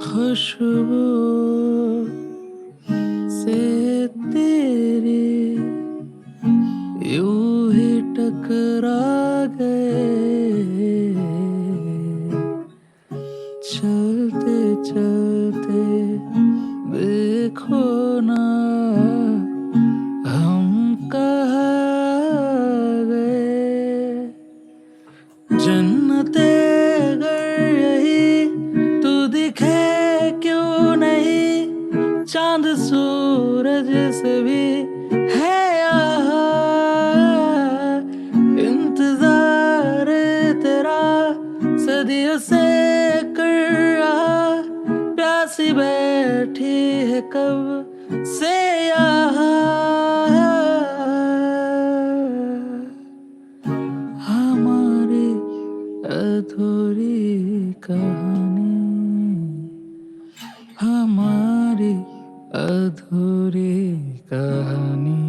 खुशबू से तेरी यूं ही टकरा गए, चलते चलते देखो ना हम कहाँ गए। जन्नते अगर यही तू दिखे क्यों नहीं, चांद सूरज से भी है यहाँ इंतजार तेरा, सदियों से कर रहा, प्यासी बैठी है कब से यहाँ। हमारी अधूरी कहानी, हमारी अधूरी कहानी।